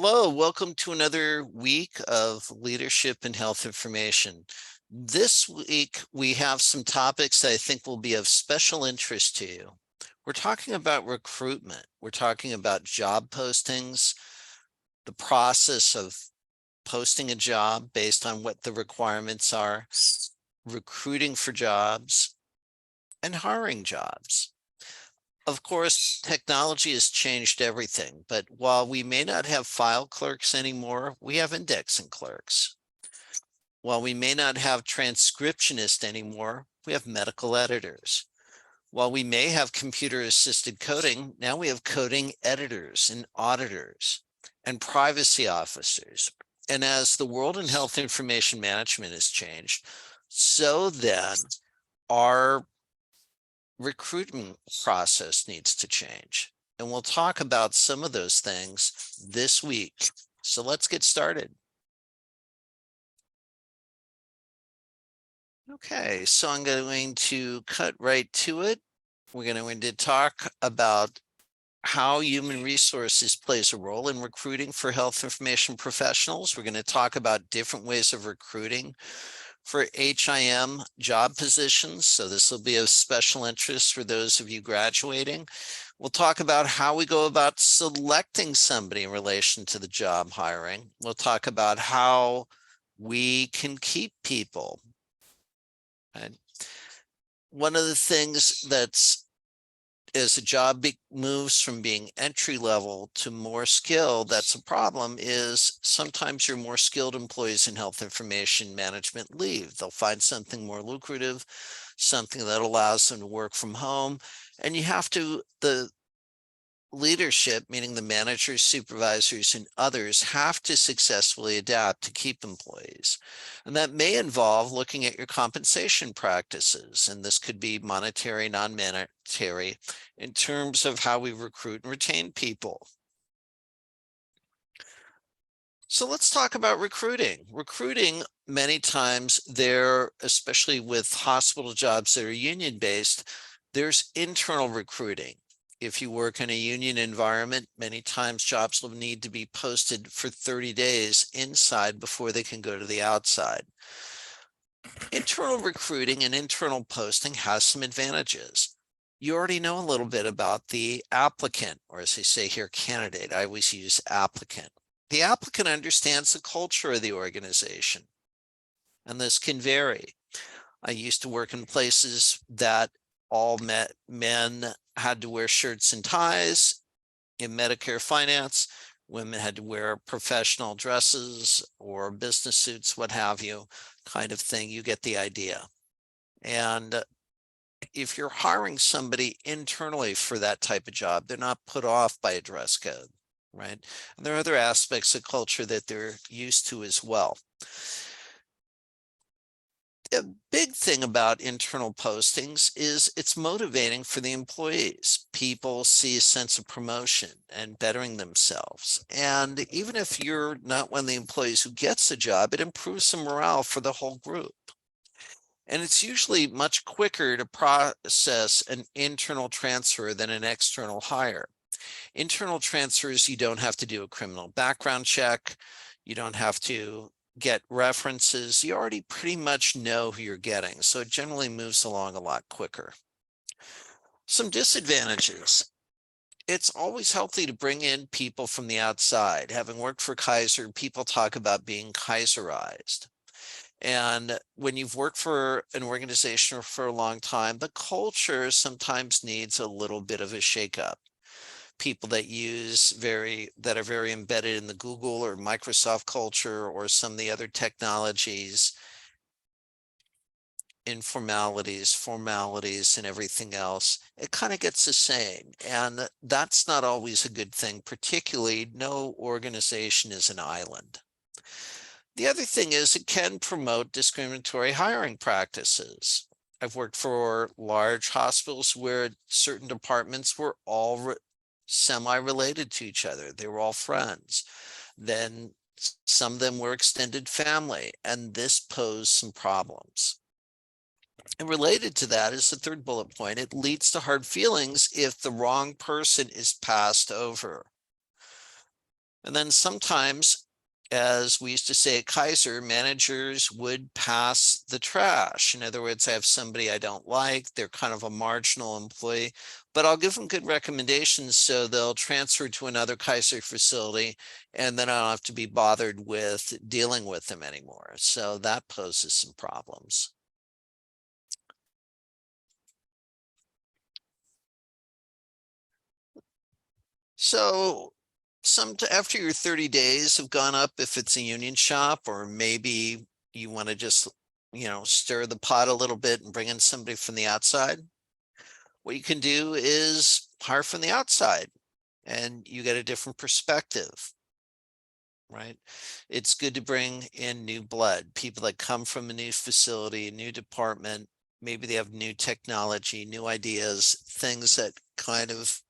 Hello, welcome to another week of leadership and health information. This week, we have some topics that I think will be of special interest to you. We're talking about recruitment. We're talking about job postings, the process of posting a job based on what the requirements are, recruiting for jobs, and hiring jobs. Of course, technology has changed everything, but while we may not have file clerks anymore, we have indexing clerks. While we may not have transcriptionists anymore, we have medical editors. While we may have computer-assisted coding, now we have coding editors and auditors and privacy officers. And as the world in health information management has changed, so then our recruitment process needs to change. And we'll talk about some of those things this week. So let's get started. Okay, so I'm going to cut right to it. We're going to talk about how human resources plays a role in recruiting for health information professionals. We're going to talk about different ways of recruiting for HIM job positions. So this will be of special interest for those of you graduating. We'll talk about how we go about selecting somebody in relation to the job hiring. We'll talk about how we can keep people. And one of the things that's as a job moves from being entry level to more skilled, that's a problem, is sometimes your more skilled employees in health information management leave. They'll find something more lucrative, something that allows them to work from home. And you have to, the leadership, meaning the managers, supervisors, and others, have to successfully adapt to keep employees. And that may involve looking at your compensation practices. And this could be monetary, non-monetary, in terms of how we recruit and retain people. So let's talk about recruiting. Recruiting, many times there, especially with hospital jobs that are union-based, there's internal recruiting. If you work in a union environment, many times jobs will need to be posted for 30 days inside before they can go to the outside. Internal recruiting and internal posting has some advantages. You already know a little bit about the applicant, or as they say here, candidate. I always use applicant. The applicant understands the culture of the organization, and this can vary. I used to work in places that all men had to wear shirts and ties. In Medicare finance, women had to wear professional dresses or business suits, what have you, kind of thing. You get the idea. And if you're hiring somebody internally for that type of job, they're not put off by a dress code, right? And there are other aspects of culture that they're used to as well. A big thing about internal postings is it's motivating for the employees. People see a sense of promotion and bettering themselves. And even if you're not one of the employees who gets the job, it improves the morale for the whole group. And it's usually much quicker to process an internal transfer than an external hire. Internal transfers, you don't have to do a criminal background check. You don't have to get references. You already pretty much know who you're getting. So it generally moves along a lot quicker. Some disadvantages. It's always healthy to bring in people from the outside. Having worked for Kaiser, people talk about being Kaiserized. And when you've worked for an organization for a long time, the culture sometimes needs a little bit of a shakeup. People that are very embedded in the Google or Microsoft culture or some of the other technologies, informalities, formalities, and everything else, it kind of gets the same. And that's not always a good thing, particularly no organization is an island. The other thing is it can promote discriminatory hiring practices. I've worked for large hospitals where certain departments were all semi-related to each other. They were all friends. Then some of them were extended family, and this posed some problems. And related to that is the third bullet point. It leads to hard feelings if the wrong person is passed over. And then sometimes, as we used to say at Kaiser, managers would pass the trash. In other words, I have somebody I don't like, they're kind of a marginal employee, but I'll give them good recommendations so they'll transfer to another Kaiser facility, and then I don't have to be bothered with dealing with them anymore. So that poses some problems. So after your 30 days have gone up, if it's a union shop, or maybe you want to just, stir the pot a little bit and bring in somebody from the outside, what you can do is hire from the outside and you get a different perspective, right? It's good to bring in new blood, people that come from a new facility, a new department. Maybe they have new technology, new ideas, things that kind of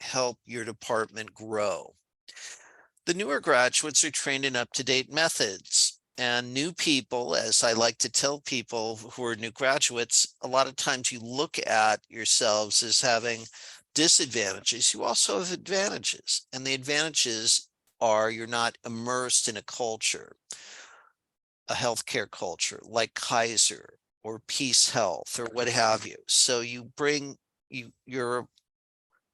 help your department grow. The newer graduates are trained in up-to-date methods, and new people, as I like to tell people who are new graduates, a lot of times you look at yourselves as having disadvantages. You also have advantages, and the advantages are you're not immersed in a culture, a healthcare culture like Kaiser or Peace Health or what have you. So you're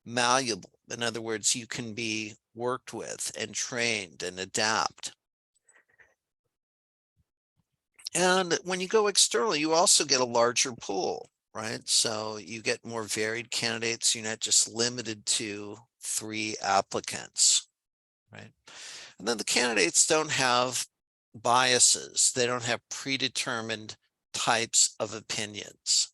malleable. In other words, you can be worked with and trained and adapt. And when you go external, you also get a larger pool, right? So you get more varied candidates. You're not just limited to 3 applicants, right? And then the candidates don't have biases. They don't have predetermined types of opinions.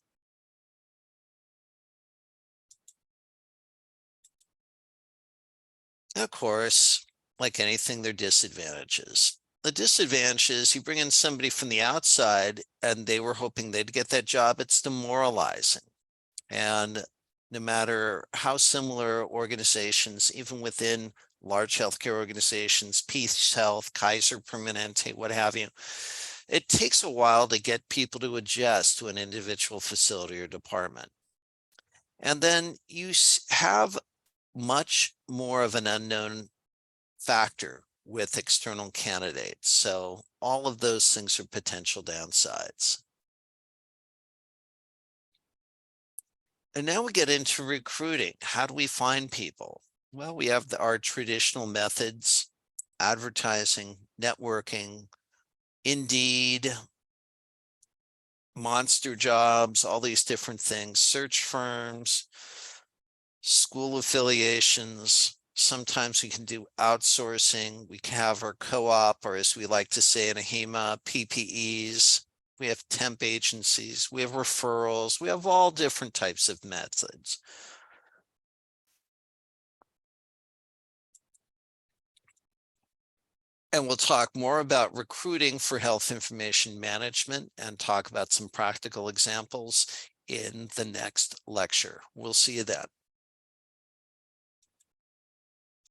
And of course, like anything, there are disadvantages. The disadvantage is you bring in somebody from the outside and they were hoping they'd get that job. It's demoralizing. And no matter how similar organizations, even within large healthcare organizations, Peace Health, Kaiser Permanente, what have you, it takes a while to get people to adjust to an individual facility or department. And then you have much more of an unknown factor with external candidates. So all of those things are potential downsides. And now we get into recruiting. How do we find people? Well, we have our traditional methods, advertising, networking, Indeed, Monster Jobs, all these different things, search firms, school affiliations. Sometimes we can do outsourcing. We can have our co-op, or as we like to say in AHIMA, PPEs. We have temp agencies. We have referrals. We have all different types of methods. And we'll talk more about recruiting for health information management and talk about some practical examples in the next lecture. We'll see you then.